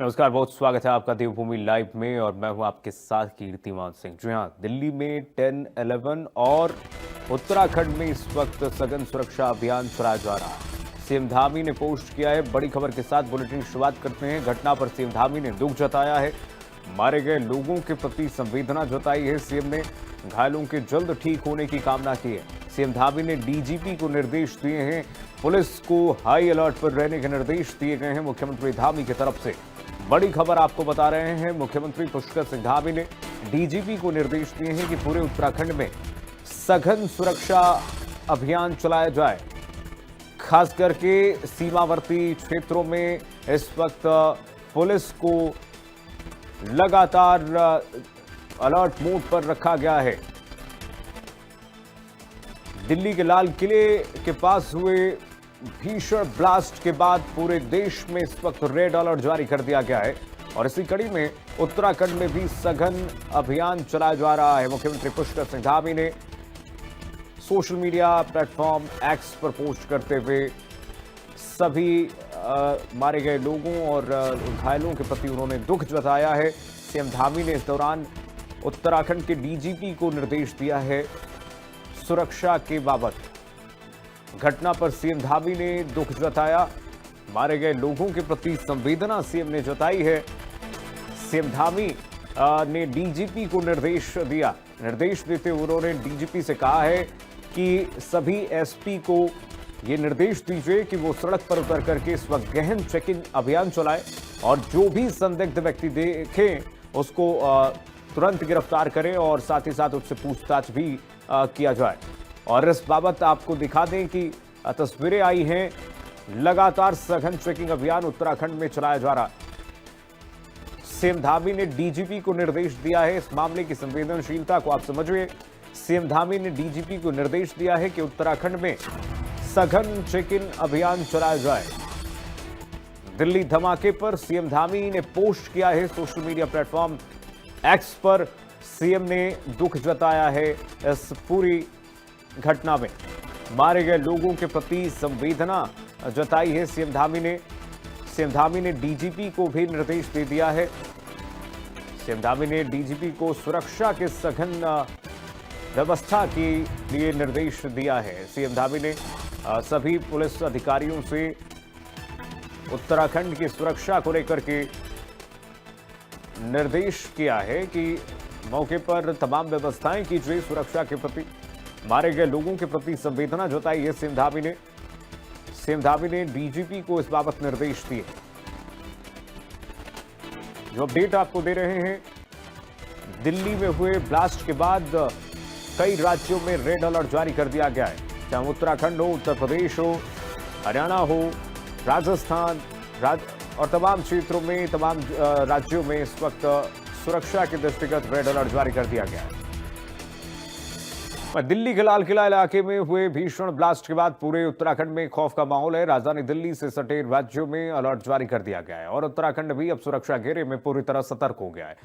नमस्कार, बहुत स्वागत है आपका देवभूमि लाइव में और मैं हूं आपके साथ कीर्तिमान सिंह। जी हां, दिल्ली में 10-11 और उत्तराखंड में इस वक्त सघन सुरक्षा अभियान चलाया जा रहा है। सीएम धामी ने पोस्ट किया है। बड़ी खबर के साथ बुलेटिन की शुरुआत करते हैं। घटना पर सीएम धामी ने दुख जताया है। मारे गए लोगों के प्रति संवेदना जताई है। सीएम ने घायलों के जल्द ठीक होने की कामना की है। सीएम धामी ने डीजीपी को निर्देश दिए हैं। पुलिस को हाई अलर्ट पर रहने के निर्देश दिए गए हैं मुख्यमंत्री धामी की तरफ से। बड़ी खबर आपको बता रहे हैं। मुख्यमंत्री पुष्कर सिंह धामी ने डीजीपी को निर्देश दिए हैं कि पूरे उत्तराखंड में सघन सुरक्षा अभियान चलाया जाए। खास करके सीमावर्ती क्षेत्रों में इस वक्त पुलिस को लगातार अलर्ट मोड पर रखा गया है। दिल्ली के लाल किले के पास हुए भीषण ब्लास्ट के बाद पूरे देश में इस वक्त रेड अलर्ट जारी कर दिया गया है और इसी कड़ी में उत्तराखंड में भी सघन अभियान चलाया जा रहा है। मुख्यमंत्री पुष्कर सिंह धामी ने सोशल मीडिया प्लेटफॉर्म एक्स पर पोस्ट करते हुए सभी मारे गए लोगों और घायलों के प्रति उन्होंने दुख जताया है। सीएम धामी ने इस दौरान उत्तराखंड के डीजीपी को निर्देश दिया है सुरक्षा के बाबत। घटना पर सीएम धामी ने दुख जताया। मारे गए लोगों के प्रति संवेदना सीएम ने जताई है। सीएम धामी ने डीजीपी को निर्देश दिया। निर्देश देते हुए उन्होंने डीजीपी से कहा है कि सभी एसपी को ये निर्देश दीजिए कि वो सड़क पर उतर करके इस वक्त गहन चेकिंग अभियान चलाए और जो भी संदिग्ध व्यक्ति देखें उसको तुरंत गिरफ्तार करें और साथ ही साथ उससे पूछताछ भी किया जाए। और इस बाबत आपको दिखा दें कि तस्वीरें आई हैं। लगातार सघन चेकिंग अभियान उत्तराखंड में चलाया जा रहा। सीएम धामी ने डीजीपी को निर्देश दिया है। इस मामले की संवेदनशीलता को आप समझिए। सीएम धामी ने डीजीपी को निर्देश दिया है कि उत्तराखंड में सघन चेकिंग अभियान चलाया जाए। दिल्ली धमाके पर सीएम धामी ने पोस्ट किया है सोशल मीडिया प्लेटफॉर्म एक्स पर। सीएम ने दुख जताया है इस पूरी घटना में। मारे गए लोगों के प्रति संवेदना जताई है सीएम धामी ने। सीएम धामी ने डीजीपी को भी निर्देश दे दिया है। सीएम धामी ने डीजीपी को सुरक्षा के सघन व्यवस्था के लिए निर्देश दिया है। सीएम धामी ने सभी पुलिस अधिकारियों से उत्तराखंड की सुरक्षा को लेकर के निर्देश किया है कि मौके पर तमाम व्यवस्थाएं कीजिए। सुरक्षा के प्रति मारे गए लोगों के प्रति संवेदना जताई है सीएम धामी ने। सीएम धामी ने डीजीपी को इस बाबत निर्देश दिए। जो अपडेट आपको दे रहे हैं, दिल्ली में हुए ब्लास्ट के बाद कई राज्यों में रेड अलर्ट जारी कर दिया गया है। चाहे उत्तराखंड हो, उत्तर प्रदेश हो, हरियाणा हो, राजस्थान और तमाम क्षेत्रों में, तमाम राज्यों में इस वक्त सुरक्षा के दृष्टिगत रेड अलर्ट जारी कर दिया गया है। दिल्ली के लाल किला इलाके में हुए भीषण ब्लास्ट के बाद पूरे उत्तराखंड में खौफ का माहौल है। राजधानी दिल्ली से सटे राज्यों में अलर्ट जारी कर दिया गया है और उत्तराखंड भी अब सुरक्षा घेरे में पूरी तरह सतर्क हो गया है।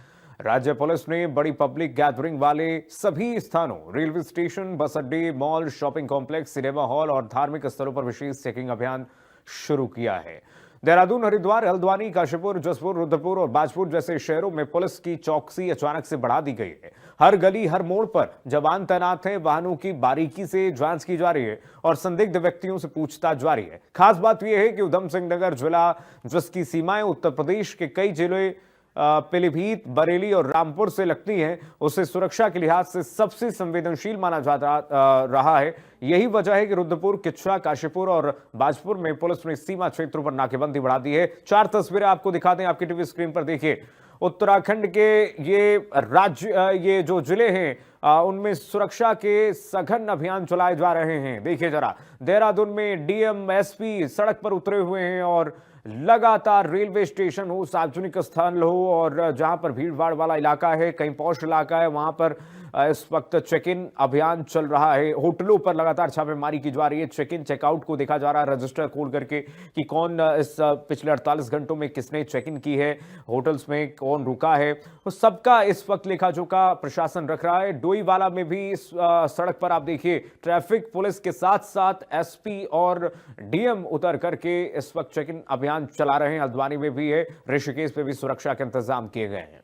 राज्य पुलिस ने बड़ी पब्लिक गैदरिंग वाले सभी स्थानों, रेलवे स्टेशन, बस अड्डे, mall, shopping complex, cinema hall और धार्मिक स्थलों पर विशेष चेकिंग अभियान शुरू किया है। देहरादून, हरिद्वार, हल्द्वानी, काशीपुर, जसपुर, रुद्रपुर और बाजपुर जैसे शहरों में पुलिस की चौकसी अचानक से बढ़ा दी गई है। हर गली, हर मोड़ पर जवान तैनात हैं। वाहनों की बारीकी से जांच की जा रही है और संदिग्ध व्यक्तियों से पूछताछ जारी है। खास बात यह है कि उधम सिंह नगर जिला, जिसकी सीमाएं उत्तर प्रदेश के कई जिले पीलीभीत, बरेली और रामपुर से लगती हैं, उसे सुरक्षा के लिहाज से सबसे संवेदनशील माना जा रहा है। यही वजह है कि रुद्रपुर, किच्चा, काशीपुर और बाजपुर में पुलिस ने सीमा क्षेत्रों पर नाकेबंदी बढ़ा दी है। 4 तस्वीरें आपको दिखा दें, आपकी टीवी स्क्रीन पर देखिए। उत्तराखंड के ये जो जिले हैं उनमें सुरक्षा के सघन अभियान चलाए जा रहे हैं। देखिए जरा, देहरादून में डीएम, एसपी सड़क पर उतरे हुए हैं और लगातार रेलवे स्टेशन हो, सार्वजनिक स्थल हो और जहां पर भीड़ भाड़ वाला इलाका है, कहीं पॉश इलाका है, वहां पर इस वक्त चेक इन अभियान चल रहा है। होटलों पर लगातार छापेमारी की जा रही है। चेक इन चेकआउट को देखा जा रहा है, रजिस्टर खोल करके कि कौन इस पिछले 48 घंटों में किसने चेक इन की है, होटल्स में कौन रुका है, तो सबका इस वक्त लेखा जोखा प्रशासन रख रहा है। डोईवाला में भी इस सड़क पर आप देखिए ट्रैफिक पुलिस के साथ साथ एसपी और डीएम उतर करके इस वक्त चेक इन अभियान अभियान चला रहे हैं। हल्द्वानी में भी है, ऋषिकेश में भी सुरक्षा के इंतजाम किए गए हैं।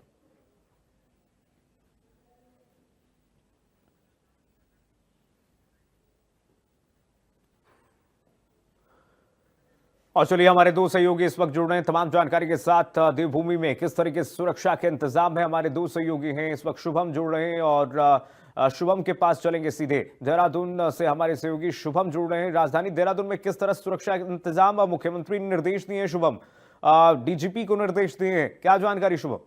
और चलिए, हमारे दो सहयोगी इस वक्त जुड़ रहे हैं तमाम जानकारी के साथ। देवभूमि में किस तरीके से सुरक्षा के इंतजाम है, हमारे दो सहयोगी हैं इस वक्त। शुभम जुड़ रहे हैं और शुभम के पास चलेंगे सीधे। देहरादून से हमारे सहयोगी शुभम जुड़ रहे हैं। राजधानी देहरादून में किस तरह सुरक्षा के इंतजाम, मुख्यमंत्री ने निर्देश दिए हैं शुभम, डीजीपी को निर्देश दिए हैं, क्या जानकारी शुभम?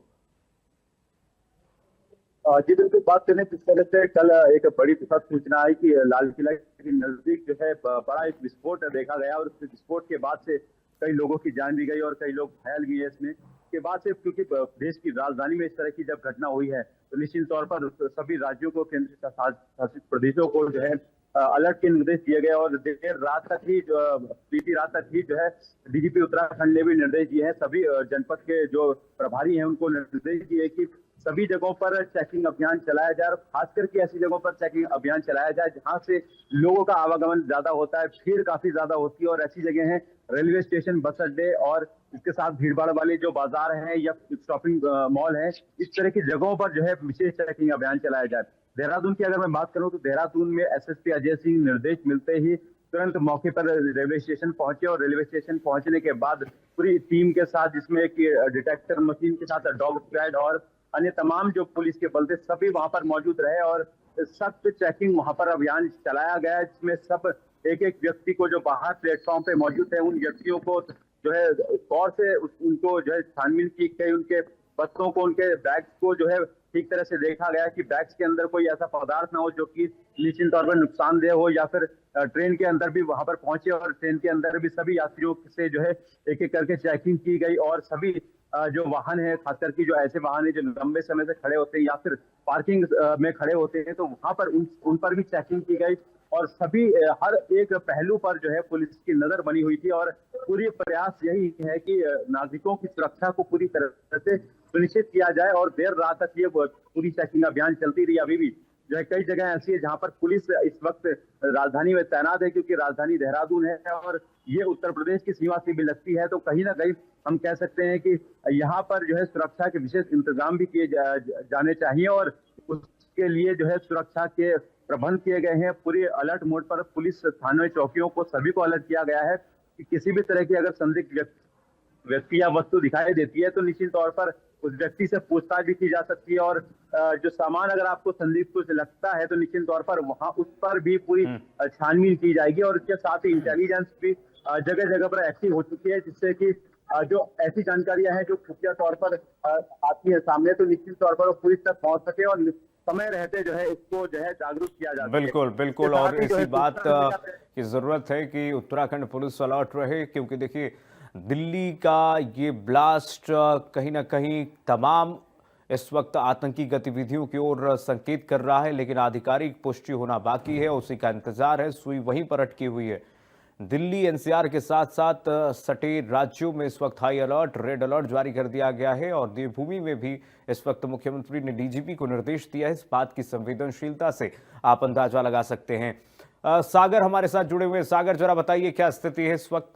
जी बिल्कुल, बात करें किस तरह से कल एक बड़ी दुखद सूचना आई कि लाल किला के नजदीक जो है बड़ा एक विस्फोट देखा गया और उस विस्फोट के बाद से कई लोगों की जान भी गई और कई लोग घायल भी है इसमें। के बाद से क्योंकि देश की राजधानी में इस तरह की जब घटना हुई है तो निश्चित तौर पर सभी राज्यों को, केंद्र शासित प्रदेशों को जो है अलर्ट के निर्देश दिए गए और देर रात तक ही बीती रात तक ही जो है डीजीपी उत्तराखंड ने भी निर्देश दिए हैं। सभी जनपद के जो प्रभारी हैं उनको निर्देश दिए कि सभी जगहों पर चेकिंग अभियान चलाया जाए और खास करके ऐसी जगहों पर चेकिंग अभियान चलाया जाए जहां से लोगों का आवागमन ज्यादा होता है, भीड़ काफी ज्यादा होती है। और ऐसी जगह हैं रेलवे स्टेशन, बस अड्डे और इसके साथ भीड़भाड़ वाले जो बाजार हैं या शॉपिंग मॉल हैं, इस तरह की जगहों पर जो है विशेष चेकिंग अभियान चलाया जाए। देहरादून की अगर मैं बात करूं तो देहरादून में एसएसपी अजय सिंह निर्देश मिलते ही तुरंत मौके पर रेलवे स्टेशन पहुंचे और रेलवे स्टेशन पहुंचने के बाद पूरी टीम के साथ, जिसमें एक डिटेक्टर मशीन के साथ डॉग स्क्वाड और अन्य तमाम जो पुलिस के बल थे, सभी वहां पर मौजूद रहे और सख्त चेकिंग वहां पर अभियान चलाया गया, जिसमें सब एक एक व्यक्ति को जो बाहर प्लेटफॉर्म पे मौजूद है उन व्यक्तियों को जो है गौर से उनको जो है छानबीन की गई, उनके बच्चों को, उनके बैग्स को जो है ठीक तरह से देखा गया कि बैग्स के अंदर कोई ऐसा पदार्थ ना हो जो कि निश्चित तौर पर नुकसानदेह हो, या फिर ट्रेन के अंदर भी वहां पर पहुंचे और ट्रेन के अंदर भी सभी यात्रियों से जो है एक एक करके चेकिंग की गई और सभी जो वाहन है, खासकर की जो ऐसे वाहन है जो लंबे समय से खड़े होते हैं या फिर पार्किंग में खड़े होते हैं, तो वहां पर उन पर भी चेकिंग की गई और सभी हर एक पहलू पर जो है पुलिस की नजर बनी हुई थी। और पूरी प्रयास यही है कि नागरिकों की सुरक्षा को पूरी तरह से सुनिश्चित किया जाए और देर रात तक ये पूरी चेकिंग अभियान चलती रही। अभी भी जो है कई जगह ऐसी है जहां पर पुलिस इस वक्त राजधानी में तैनात है, क्योंकि राजधानी देहरादून है और ये उत्तर प्रदेश की सीमा से भी लगती है, तो कहीं ना कहीं हम कह सकते हैं कि यहाँ पर जो है सुरक्षा के विशेष इंतजाम भी किए जाने चाहिए और उसके लिए जो है सुरक्षा के प्रबंध किए गए हैं। पूरी अलर्ट मोड पर पुलिस थानों, चौकियों को सभी को अलर्ट किया गया है कि किसी भी तरह की अगर संदिग्ध व्यक्ति या वस्तु दिखाई देती है तो निश्चित तौर पर उस व्यक्ति से पूछताछ भी की जा सकती है और जो सामान अगर आपको संदिग्ध कुछ लगता है तो निश्चित तौर पर वहां उस पर भी पूरी छानबीन की जाएगी। और इसके साथ ही इंटेलिजेंस भी जगह जगह पर एक्टिव हो चुकी है, जिससे कि जो ऐसी जानकारियां हैं जो खुफिया तौर पर आती है सामने, तो निश्चित तौर पर वो पुलिस तक पहुंच सके और समय रहते जो है इसको जो है जागरूक किया जा सके। बिल्कुल बिल्कुल, और इसी बात की जरूरत है कि उत्तराखंड पुलिस अलर्ट रहे, क्योंकि देखिए दिल्ली का ये ब्लास्ट कहीं ना कहीं तमाम इस वक्त आतंकी गतिविधियों की ओर संकेत कर रहा है, लेकिन आधिकारिक पुष्टि होना बाकी है, उसी का इंतजार है। सुई वहीं पर अटकी हुई है। दिल्ली एनसीआर के साथ साथ सटे राज्यों में इस वक्त हाई अलर्ट, रेड अलर्ट जारी कर दिया गया है और देवभूमि में भी इस वक्त मुख्यमंत्री ने डीजीपी को निर्देश दिया है। इस बात की संवेदनशीलता से आप अंदाजा लगा सकते हैं। सागर हमारे साथ जुड़े हुए। सागर, जरा बताइए क्या स्थिति है इस वक्त?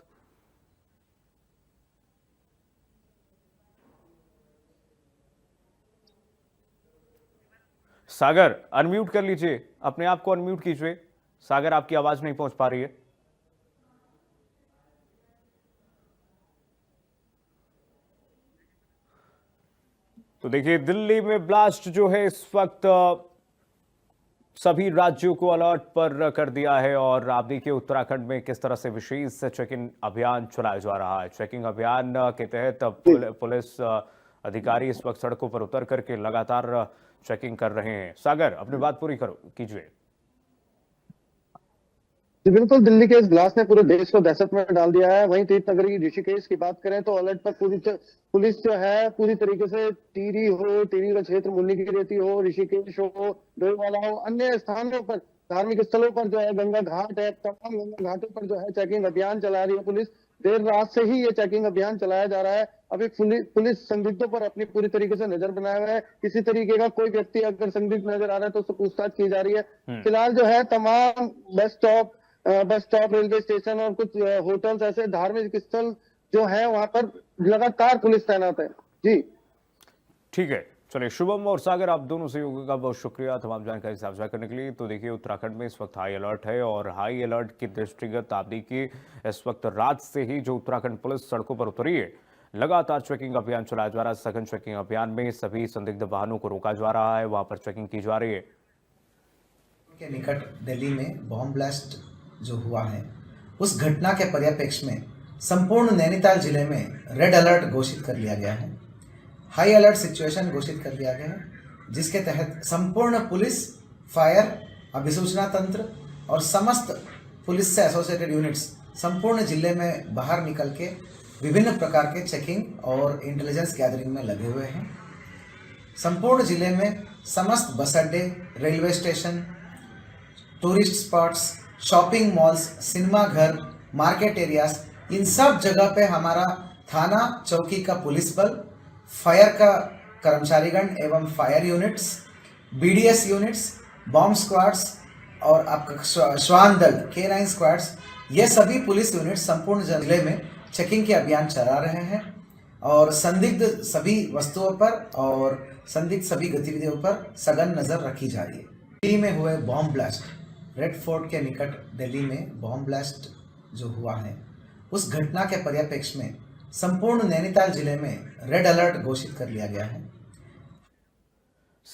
सागर, अनम्यूट कर लीजिए, अपने आप को अनम्यूट कीजिए। सागर, आपकी आवाज नहीं पहुंच पा रही है। तो देखिए, दिल्ली में ब्लास्ट जो है इस वक्त सभी राज्यों को अलर्ट पर कर दिया है और आप देखिए उत्तराखंड में किस तरह से विशेष चेकिंग अभियान चलाया जा रहा है। चेकिंग अभियान के तहत पुलिस अधिकारी इस वक्त सड़कों पर उतर करके लगातार चेकिंग कर रहे हैं। सागर, अपनी बात पूरी कीजिए। जी बिल्कुल, दिल्ली के इस ब्लास्ट ने पूरे देश को दहशत में डाल दिया है। वहीं तीर्थनगरी ऋषिकेश की बात करें तो अलर्ट पर पूरी पुलिस जो है पूरी तरीके से टिहरी हो, टिहरी का क्षेत्र, मुन्नी की रेती हो, ऋषिकेश हो, डोईवाला हो, अन्य स्थानों पर, धार्मिक स्थलों पर जो है, गंगा घाट है, तमाम गंगा घाटों पर जो है चेकिंग अभियान चला रही है पुलिस। देर रात से ही ये चेकिंग अभियान चलाया जा रहा है। अभी पुलिस संदिग्धों पर अपनी पूरी तरीके से नजर बनाए हुए है। किसी तरीके का कोई व्यक्ति अगर संदिग्ध नजर आ रहा है तो उससे पूछताछ की जा रही है। फिलहाल जो है तमाम बस स्टॉप, रेलवे स्टेशन और कुछ होटल्स, ऐसे धार्मिक स्थल जो है वहां पर लगातार पुलिस तैनात है। जी ठीक है, चलिए शुभम और सागर, आप दोनों सहयोगियों का बहुत शुक्रिया तमाम जानकारी साझा करने के लिए। तो देखिए, उत्तराखंड में इस वक्त हाई अलर्ट है और हाई अलर्ट के दृष्टिगत आप देखिए इस वक्त रात से ही जो उत्तराखंड पुलिस सड़कों पर उतरी है, लगातार चेकिंग अभियान चलाया जा रहा है। सघन चेकिंग अभियान में सभी संदिग्ध वाहनों को रोका जा रहा है, वहां पर चेकिंग की जा रही है। के निकट दिल्ली में बॉम्ब ब्लास्ट जो हुआ है, उस घटना के परिप्रेक्ष्य में संपूर्ण नैनीताल जिले में रेड अलर्ट घोषित कर लिया गया है। हाई अलर्ट सिचुएशन घोषित कर दिया गया है, जिसके तहत संपूर्ण पुलिस, फायर, अभिसूचना तंत्र और समस्त पुलिस से एसोसिएटेड यूनिट्स संपूर्ण जिले में बाहर निकल के विभिन्न प्रकार के चेकिंग और इंटेलिजेंस गैदरिंग में लगे हुए हैं। संपूर्ण जिले में समस्त बस अड्डे, railway station, tourist spots, shopping malls, cinema घर, मार्केट एरियाज, इन सब जगह पे हमारा थाना चौकी का पुलिस बल, फायर का कर्मचारीगण एवं fire units, BDS units, bomb squads और आपका श्वान दल K9 स्क्वाड्स, ये सभी पुलिस यूनिट संपूर्ण जिले में चेकिंग के अभियान चला रहे हैं और संदिग्ध सभी वस्तुओं पर और संदिग्ध सभी गतिविधियों पर सघन नजर रखी जा रही है। दिल्ली में हुए बॉम्ब ब्लास्ट, रेड फोर्ट के निकट दिल्ली में बॉम्ब ब्लास्ट जो हुआ है, उस घटना के परिप्रेक्ष्य में संपूर्ण नैनीताल जिले में रेड अलर्ट घोषित कर लिया गया है।